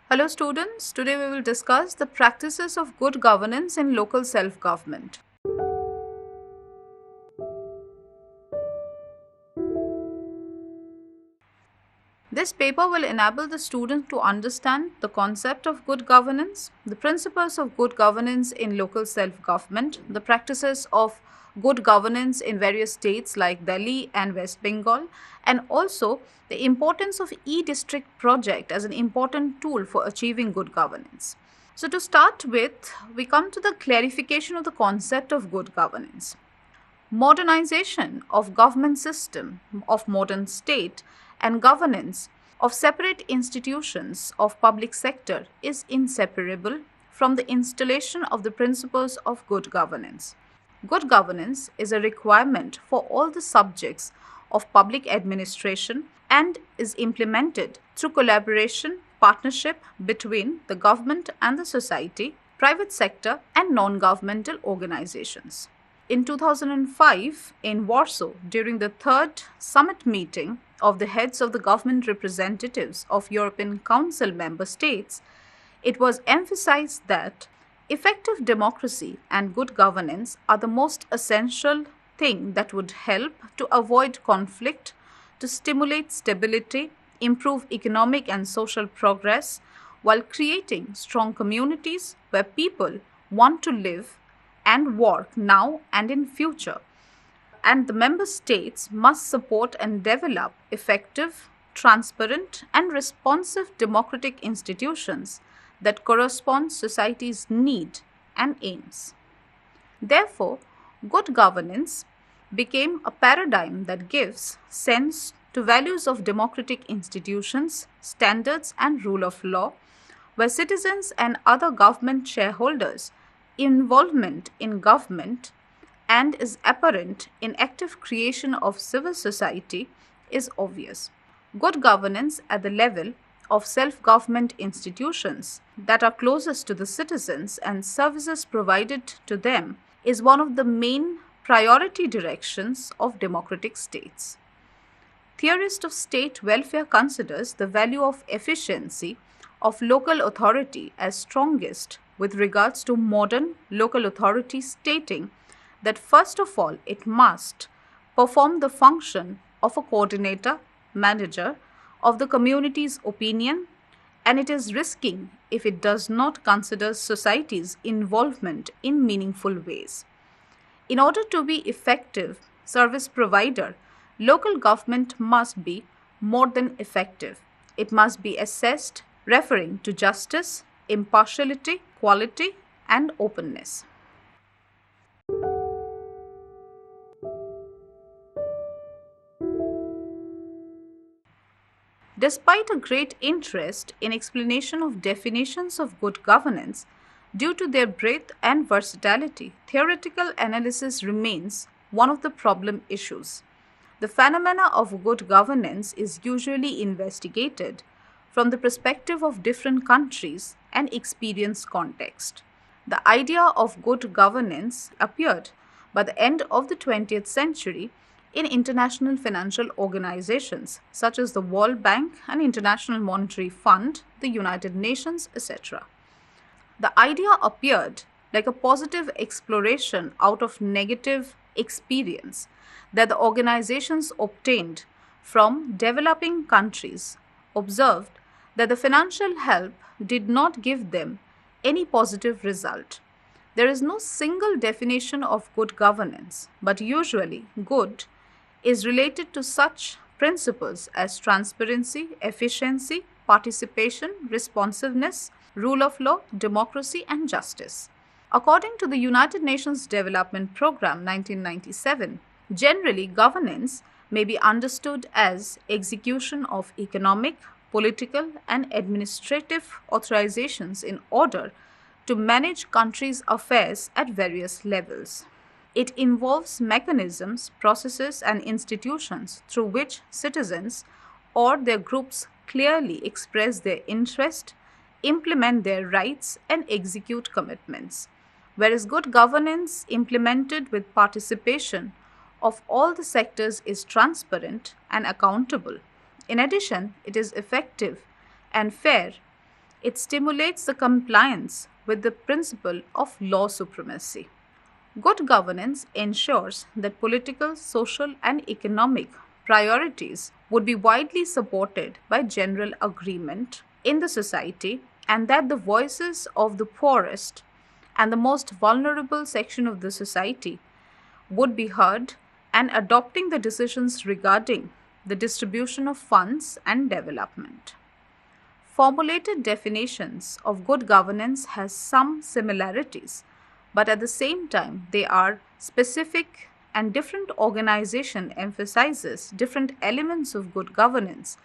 Hello students, today we will discuss the practices of good governance in local self-government. This paper will enable the student to understand the concept of good governance, the principles of good governance in local self-government, the practices of good governance in various states like Delhi and West Bengal, and also the importance of e-district project as an important tool for achieving good governance. So to start with, we come to the clarification of the concept of good governance. Modernization of government system of modern state and governance of separate institutions of public sector is inseparable from the installation of the principles of good governance. Good governance is a requirement for all the subjects of public administration and is implemented through collaboration, partnership between the government and the society, private sector and non-governmental organizations. In 2005, in Warsaw, during the third summit meeting of the heads of the government representatives of European Council member states, it was emphasized that effective democracy and good governance are the most essential thing that would help to avoid conflict, to stimulate stability, improve economic and social progress, while creating strong communities where people want to live and work now and in future. And the member states must support and develop effective, transparent and responsive democratic institutions that correspond society's need and aims. Therefore, good governance became a paradigm that gives sense to values of democratic institutions, standards and rule of law, where citizens and other government shareholders' involvement in government and is apparent in active creation of civil society is obvious. Good governance at the level of self-government institutions that are closest to the citizens and services provided to them is one of the main priority directions of democratic states. Theorist of state welfare considers the value of efficiency of local authority as strongest with regards to modern local authority, stating that first of all it must perform the function of a coordinator, manager of the community's opinion, and it is risking if it does not consider society's involvement in meaningful ways. In order to be effective service provider, local government must be more than effective. It must be assessed referring to justice, impartiality, quality, and openness. Despite a great interest in explanation of definitions of good governance, due to their breadth and versatility, theoretical analysis remains one of the problem issues. The phenomena of good governance is usually investigated from the perspective of different countries and experience context. The idea of good governance appeared by the end of the 20th century in international financial organizations such as the World Bank and International Monetary Fund, the United Nations, etc. The idea appeared like a positive exploration out of negative experience that the organizations obtained from developing countries observed that the financial help did not give them any positive result. There is no single definition of good governance, but usually good is related to such principles as transparency, efficiency, participation, responsiveness, rule of law, democracy, and justice. According to the United Nations Development Programme 1997, generally governance may be understood as execution of economic, political, and administrative authorizations in order to manage countries' affairs at various levels. It involves mechanisms, processes, and institutions through which citizens or their groups clearly express their interest, implement their rights, and execute commitments. Whereas good governance implemented with participation of all the sectors is transparent and accountable. In addition, it is effective and fair It stimulates the compliance with the principle of law supremacy. Good governance ensures that political, social, and economic priorities would be widely supported by general agreement in the society, and that the voices of the poorest and the most vulnerable section of the society would be heard, and adopting the decisions regarding the distribution of funds and development. Formulated definitions of good governance has some similarities, but at the same time they are specific, and different organization emphasizes different elements of good governance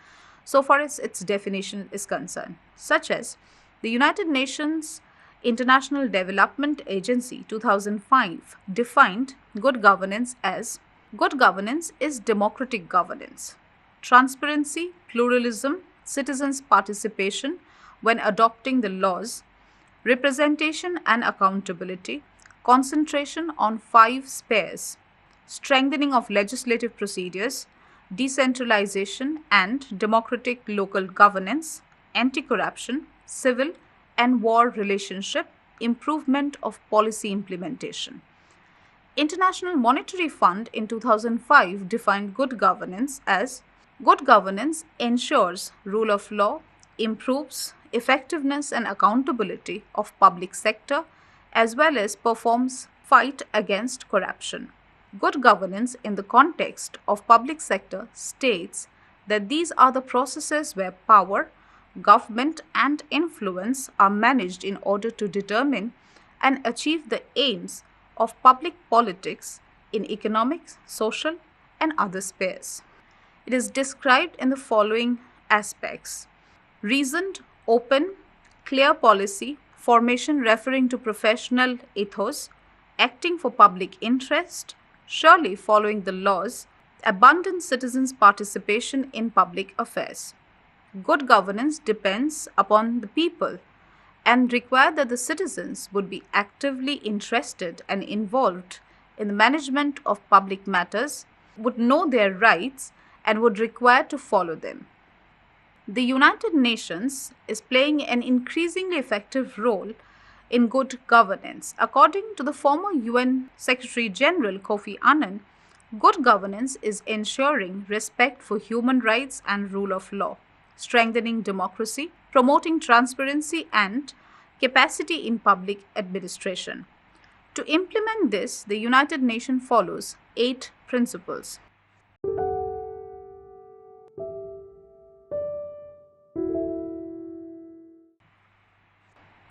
so far as its definition is concerned, such as the United Nations International Development Agency 2005 defined good governance as: good governance is democratic governance, transparency, pluralism, citizens' participation when adopting the laws, representation and accountability, concentration on five spheres, strengthening of legislative procedures, decentralization and democratic local governance, anti corruption, civil and war relationship, improvement of policy implementation. International Monetary Fund in 2005 defined good governance as: good governance ensures rule of law, improves effectiveness and accountability of public sector, as well as performs fight against corruption. Good governance in the context of public sector states that these are the processes where power, government and influence are managed in order to determine and achieve the aims of public politics in economic, social and other spheres. It is described in the following aspects: reasoned, open, clear policy, formation referring to professional ethos, acting for public interest, surely following the laws, abundant citizens' participation in public affairs. Good governance depends upon the people and require that the citizens would be actively interested and involved in the management of public matters, would know their rights and would require to follow them. The United Nations is playing an increasingly effective role in good governance. According to the former UN Secretary General Kofi Annan, good governance is ensuring respect for human rights and rule of law, strengthening democracy, promoting transparency and capacity in public administration. To implement this, the United Nations follows 8 principles.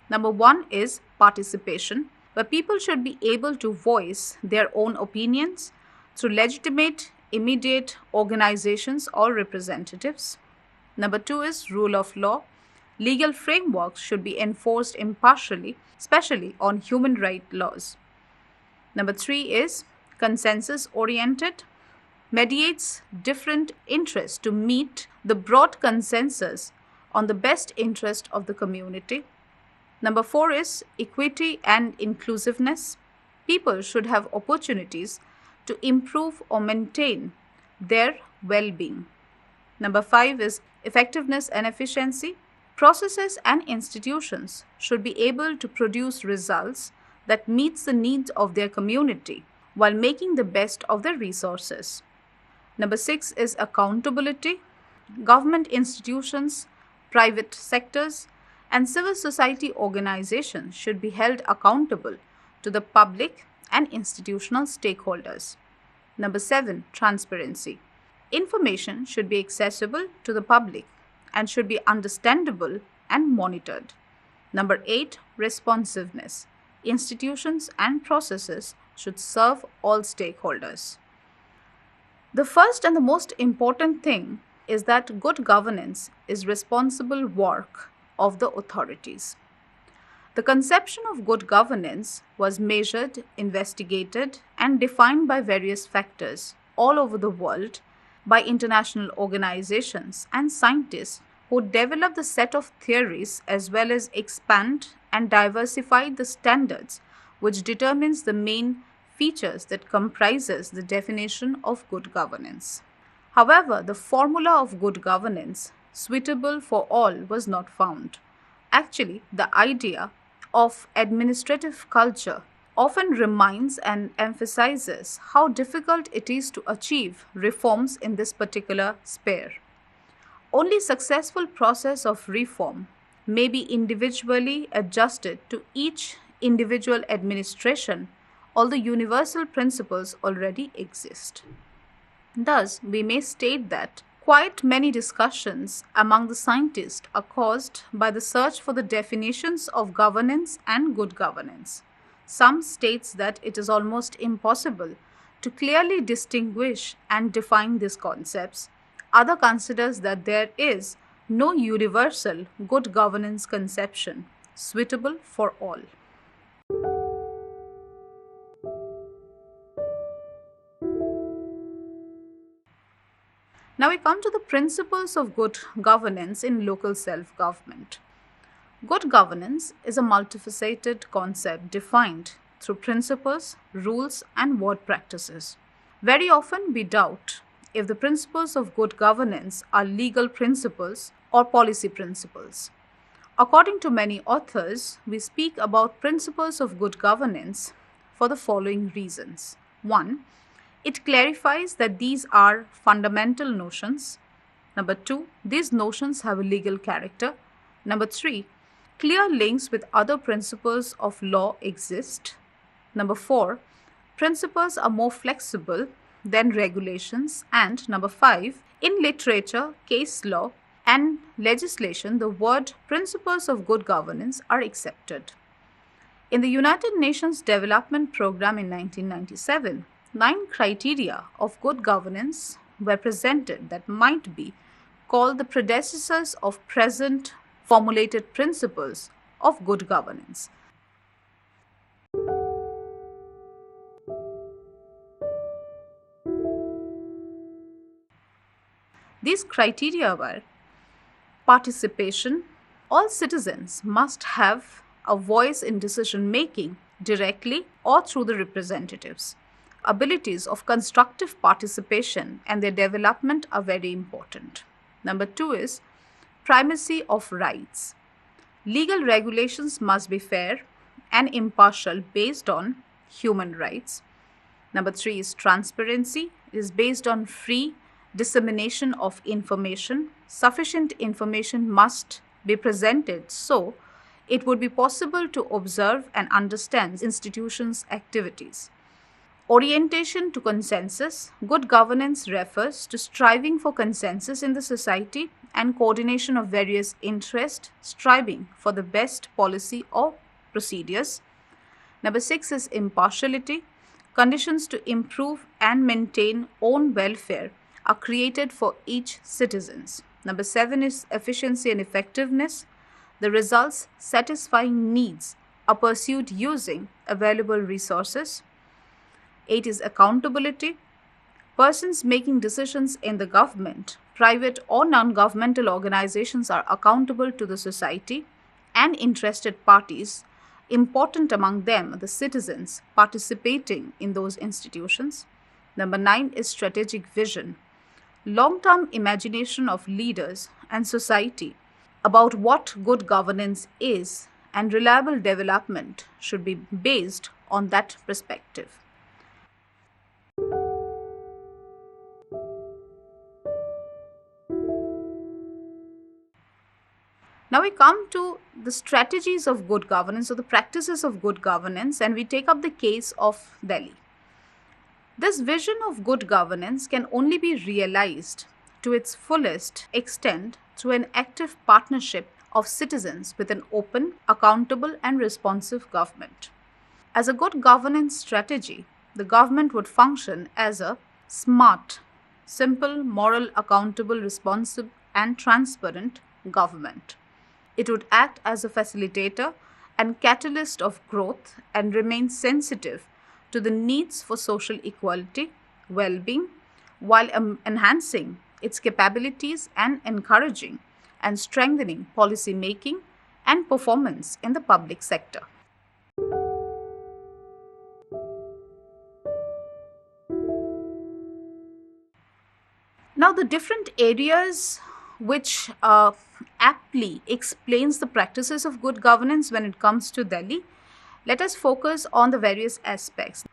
Number 1 is participation, where people should be able to voice their own opinions through legitimate, immediate organizations or representatives. Number 2 is rule of law. Legal frameworks should be enforced impartially, especially on human rights laws. Number 3 is consensus-oriented, mediates different interests to meet the broad consensus on the best interest of the community. Number 4 is equity and inclusiveness. People should have opportunities to improve or maintain their well-being. Number 5 is effectiveness and efficiency. Processes and institutions should be able to produce results that meets the needs of their community while making the best of their resources. Number 6 is accountability. Government institutions, private sectors, and civil society organizations should be held accountable to the public and institutional stakeholders. Number 7, transparency. Information should be accessible to the public and should be understandable and monitored. Number 8, responsiveness. Institutions and processes should serve all stakeholders. The first and the most important thing is that good governance is responsible work of the authorities. The conception of good governance was measured, investigated, and defined by various factors all over the world by international organizations and scientists who developed the set of theories as well as expand and diversify the standards which determines the main features that comprises the definition of good governance. However, the formula of good governance suitable for all was not found. Actually, the idea of administrative culture often reminds and emphasizes how difficult it is to achieve reforms in this particular sphere. Only successful process of reform may be individually adjusted to each individual administration, although universal principles already exist. Thus, we may state that quite many discussions among the scientists are caused by the search for the definitions of governance and good governance. Some states that it is almost impossible to clearly distinguish and define these concepts. Other considers that there is no universal good governance conception suitable for all. Now we come to the principles of good governance in local self-government. Good governance is a multifaceted concept defined through principles, rules, and word practices. Very often we doubt if the principles of good governance are legal principles or policy principles. According to many authors, we speak about principles of good governance for the following reasons. 1. It clarifies that these are fundamental notions. Number 2, these notions have a legal character. Number 3, clear links with other principles of law exist. Number 4, principles are more flexible than regulations. And number 5, in literature, case law, and legislation, the word principles of good governance are accepted. In the United Nations Development Programme in 1997, 9 criteria of good governance were presented that might be called the predecessors of present formulated principles of good governance. These criteria were participation. All citizens must have a voice in decision making directly or through the representatives. Abilities of constructive participation and their development are very important. Number 2 is primacy of rights. Legal regulations must be fair and impartial based on human rights. Number 3 is transparency. It is based on free dissemination of information. Sufficient information must be presented so it would be possible to observe and understand institutions' activities. Orientation to consensus. Good governance refers to striving for consensus in the society and coordination of various interests, striving for the best policy or procedures. Number 6 is impartiality. Conditions to improve and maintain own welfare are created for each citizen. Number 7 is efficiency and effectiveness. The results satisfying needs are pursued using available resources. 8 is accountability. Persons making decisions in the government, private or non-governmental organizations are accountable to the society and interested parties, important among them the citizens participating in those institutions. Number 9 is strategic vision. Long-term imagination of leaders and society about what good governance is and reliable development should be based on that perspective. Now we come to the strategies of good governance or the practices of good governance, and we take up the case of Delhi. This vision of good governance can only be realized to its fullest extent through an active partnership of citizens with an open, accountable, and responsive government. As a good governance strategy, the government would function as a smart, simple, moral, accountable, responsive, and transparent government. It would act as a facilitator and catalyst of growth and remain sensitive to the needs for social equality, well-being, while enhancing its capabilities and encouraging and strengthening policy making and performance in the public sector. Now, the different areas which aptly explains the practices of good governance when it comes to Delhi. Let us focus on the various aspects.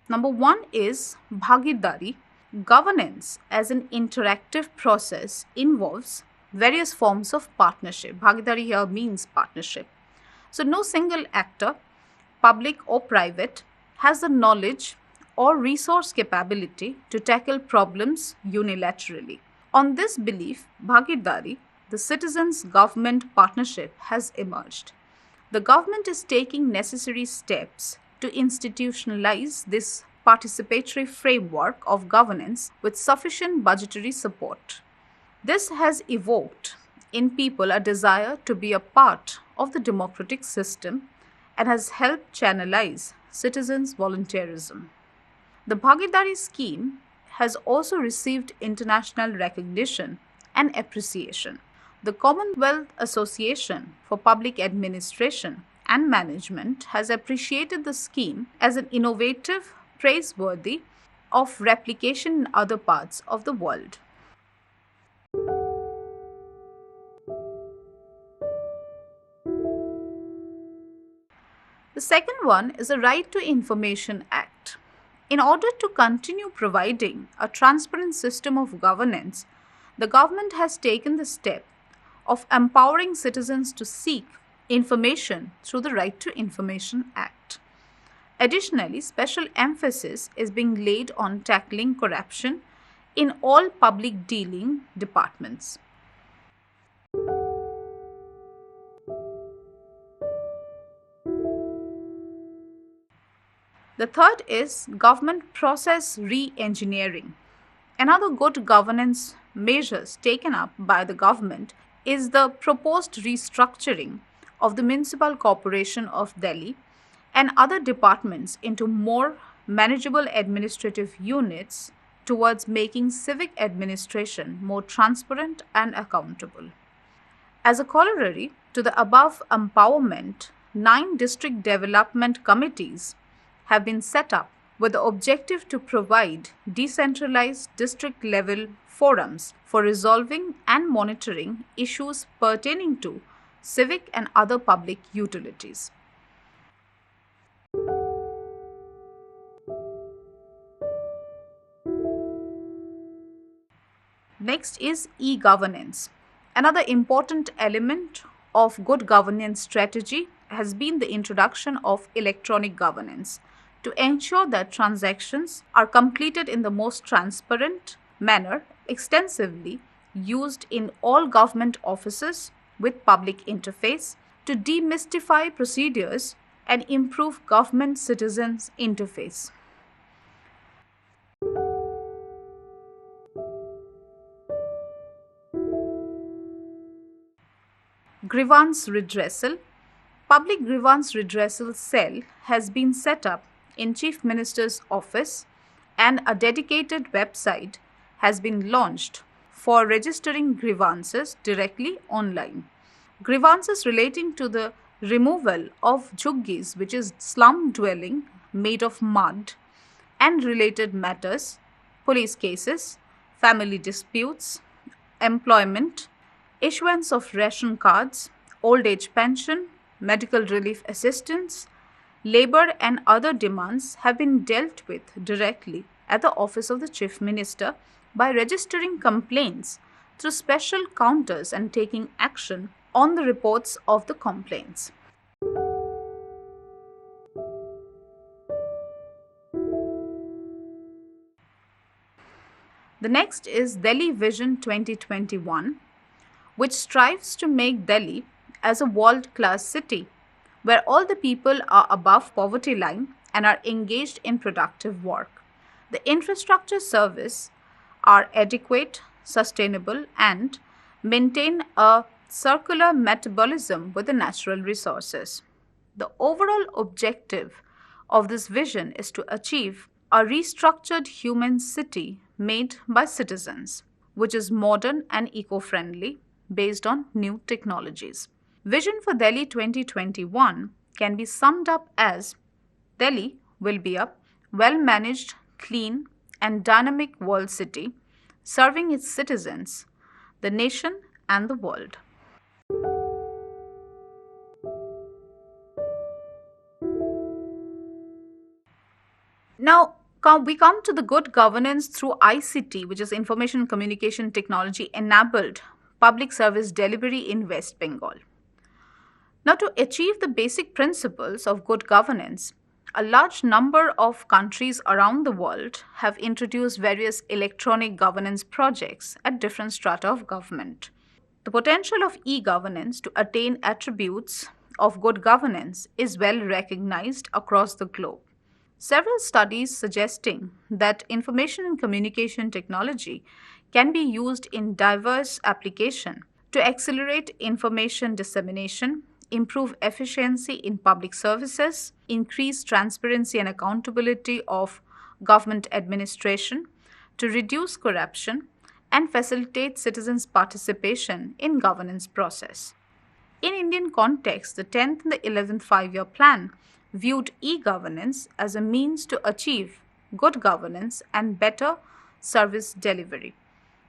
Number one is Bhagidari. Governance as an interactive process involves various forms of partnership. Bhagidari here means partnership. So, no single actor, public or private, has the knowledge or resource capability to tackle problems unilaterally. On this belief, Bhagidari, the citizens government partnership, has emerged. The government is taking necessary steps to institutionalize this participatory framework of governance with sufficient budgetary support. This has evoked in people a desire to be a part of the democratic system and has helped channelize citizens' volunteerism. The Bhagidari scheme has also received international recognition and appreciation. The Commonwealth Association for Public Administration and Management has appreciated the scheme as an innovative, praiseworthy of replication in other parts of the world. The second one is the Right to Information Act. In order to continue providing a transparent system of governance, the government has taken the step of empowering citizens to seek information through the Right to Information Act. Additionally, special emphasis is being laid on tackling corruption in all public dealing departments. The third is government process re-engineering. Another good governance measures taken up by the government is the proposed restructuring of the Municipal Corporation of Delhi and other departments into more manageable administrative units towards making civic administration more transparent and accountable. As a corollary to the above empowerment, 9 district development committees have been set up with the objective to provide decentralized district level forums for resolving and monitoring issues pertaining to civic and other public utilities. Next is e-governance. Another important element of good governance strategy has been the introduction of electronic governance to ensure that transactions are completed in the most transparent manner, extensively used in all government offices with public interface to demystify procedures and improve government citizens interface. Grievance redressal. Public grievance redressal cell has been set up in Chief Minister's office and a dedicated website has been launched for registering grievances directly online. Grievances relating to the removal of jhuggis, which is slum dwelling made of mud, and related matters, police cases, family disputes, employment, issuance of ration cards, old age pension, medical relief assistance, labor and other demands have been dealt with directly at the office of the Chief Minister by registering complaints through special counters and taking action on the reports of the complaints. The next is Delhi Vision 2021, which strives to make Delhi as a world-class city where all the people are above poverty line and are engaged in productive work. The infrastructure services are adequate, sustainable, and maintain a circular metabolism with the natural resources. The overall objective of this vision is to achieve a restructured human city made by citizens, which is modern and eco-friendly based on new technologies. Vision for Delhi 2021 can be summed up as Delhi will be a well managed, clean, and dynamic world city, serving its citizens, the nation, and the world. Now, we come to the good governance through ICT, which is Information Communication Technology enabled public service delivery in West Bengal. Now, to achieve the basic principles of good governance, a large number of countries around the world have introduced various electronic governance projects at different strata of government. The potential of e governance to attain attributes of good governance is well recognized across the globe. Several studies suggesting that information and communication technology can be used in diverse application to accelerate information dissemination, improve efficiency in public services, increase transparency and accountability of government administration, to reduce corruption, and facilitate citizens' participation in governance process. In Indian context, the 10th and the 11th five-year plan viewed e-governance as a means to achieve good governance and better service delivery.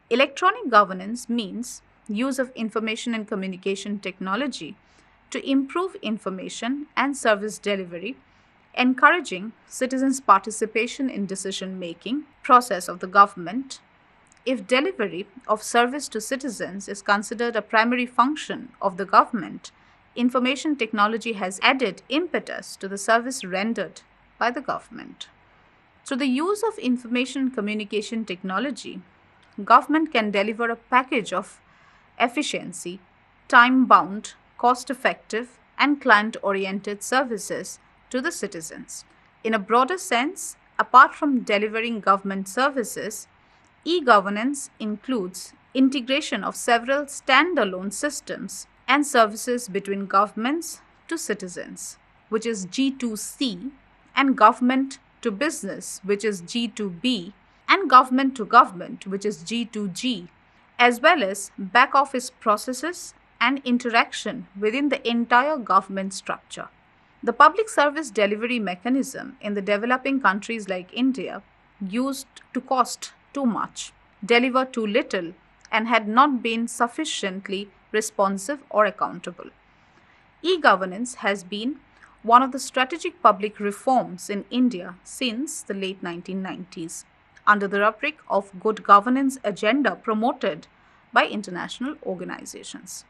Electronic governance means use of information and communication technology to improve information and service delivery, encouraging citizens' participation in decision-making process of the government. If delivery of service to citizens is considered a primary function of the government, information technology has added impetus to the service rendered by the government. Through the use of information communication technology, government can deliver a package of efficiency, time-bound, cost-effective, and client-oriented services to the citizens. In a broader sense, apart from delivering government services, e-governance includes integration of several standalone systems and services between governments to citizens, which is G2C, and government to business, which is G2B, and government to government, which is G2G, as well as back office processes and interaction within the entire government structure. The public service delivery mechanism in the developing countries like India used to cost too much, deliver too little, and had not been sufficiently responsive or accountable. E-governance has been one of the strategic public reforms in India since the late 1990s, under the rubric of good governance agenda promoted by international organizations.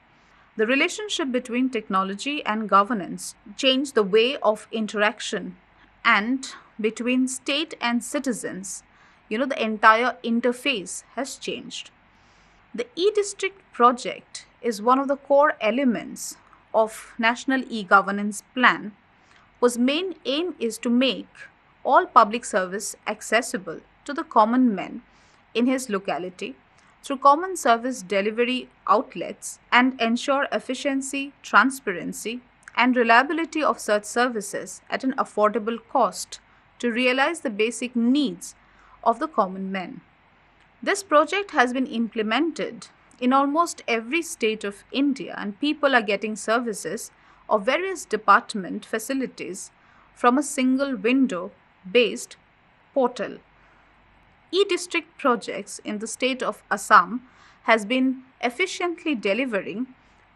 The relationship between technology and governance changed the way of interaction, and between state and citizens, the entire interface has changed. The e-district project is one of the core elements of National E-Governance Plan, whose main aim is to make all public service accessible to the common man in his locality through common service delivery outlets and ensure efficiency, transparency, and reliability of such services at an affordable cost to realize the basic needs of the common man. This project has been implemented in almost every state of India, and people are getting services of various department facilities from a single window-based portal. E-district projects in the state of Assam has been efficiently delivering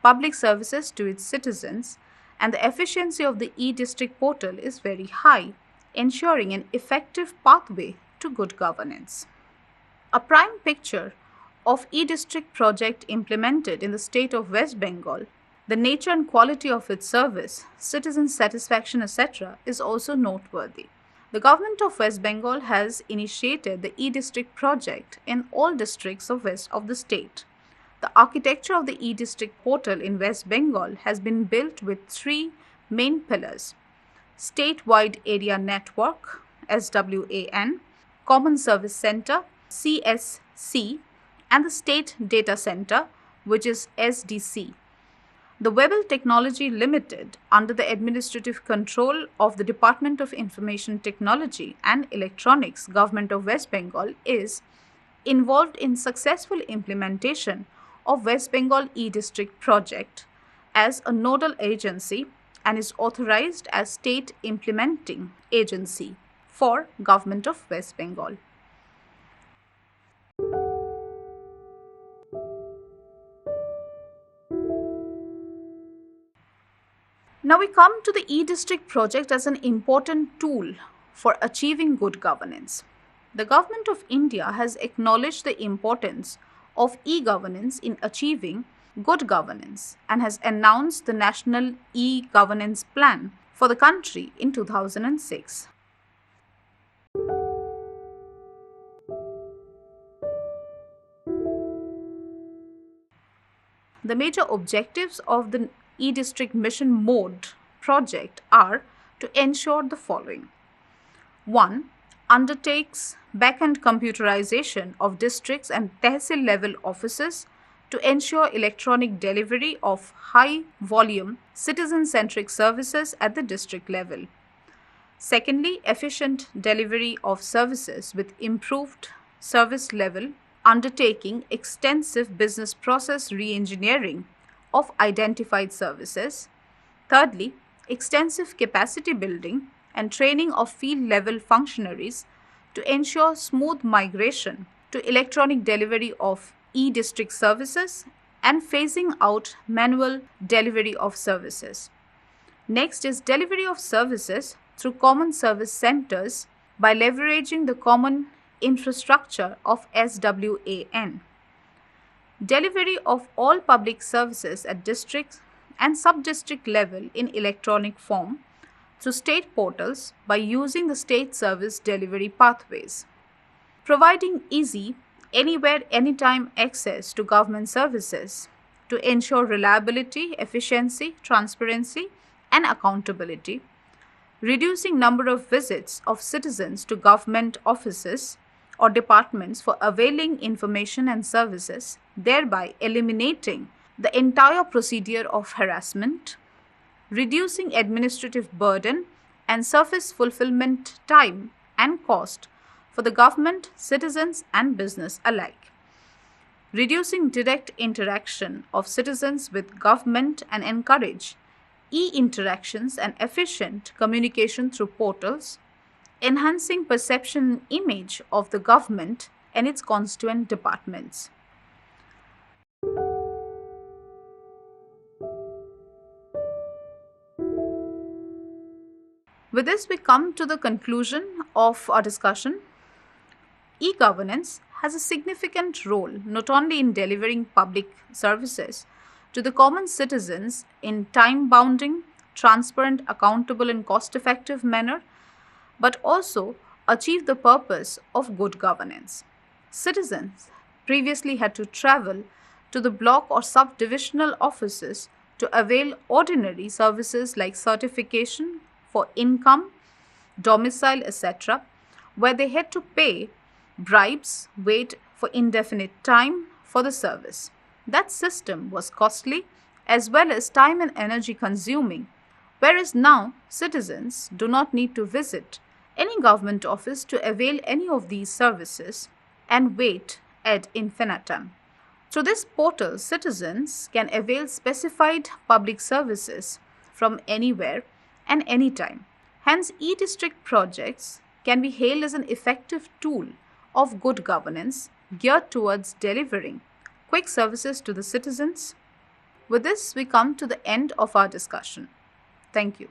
public services to its citizens, and the efficiency of the e-district portal is very high, ensuring an effective pathway to good governance. A prime picture of e-district project implemented in the state of West Bengal, the nature and quality of its service, citizen satisfaction, etc., is also noteworthy. The government of West Bengal has initiated the e-district project in all districts of the state. The architecture of the e-district portal in West Bengal has been built with three main pillars: Statewide Area Network, SWAN, Common Service Center, CSC, and the State Data Center, which is SDC. The Webel Technology Limited, under the administrative control of the Department of Information Technology and Electronics, Government of West Bengal, is involved in successful implementation of West Bengal e-district project as a nodal agency and is authorized as state implementing agency for Government of West Bengal. Now we come to the e-district project as an important tool for achieving good governance. The Government of India has acknowledged the importance of e-governance in achieving good governance and has announced the National E-Governance Plan for the country in 2006. The major objectives of the e-district mission mode project are to ensure the following. 1. Undertakes back-end computerization of districts and tehsil level offices to ensure electronic delivery of high-volume, citizen-centric services at the district level. Secondly, efficient delivery of services with improved service level, undertaking extensive business process re-engineering of identified services. Thirdly, extensive capacity building and training of field-level functionaries to ensure smooth migration to electronic delivery of e-district services and phasing out manual delivery of services. Next is delivery of services through common service centers by leveraging the common infrastructure of SWAN. Delivery of all public services at district and sub-district level in electronic form through state portals by using the state service delivery pathways. Providing easy, anywhere, anytime access to government services to ensure reliability, efficiency, transparency, and accountability. Reducing number of visits of citizens to government offices or departments for availing information and services, thereby eliminating the entire procedure of harassment, reducing administrative burden and service fulfillment time and cost for the government, citizens, and business alike, reducing direct interaction of citizens with government and encourage e-interactions and efficient communication through portals, enhancing perception and image of the government and its constituent departments. With this, we come to the conclusion of our discussion. E-governance has a significant role not only in delivering public services to the common citizens in time-bounding, transparent, accountable, and cost-effective manner, but also achieve the purpose of good governance. Citizens previously had to travel to the block or subdivisional offices to avail ordinary services like certification for income, domicile, etc., where they had to pay bribes, wait for indefinite time for the service. That system was costly as well as time and energy consuming, whereas now citizens do not need to visit any government office to avail any of these services and wait ad infinitum. Through this portal, citizens can avail specified public services from anywhere and anytime. Hence, e-district projects can be hailed as an effective tool of good governance geared towards delivering quick services to the citizens. With this, we come to the end of our discussion. Thank you.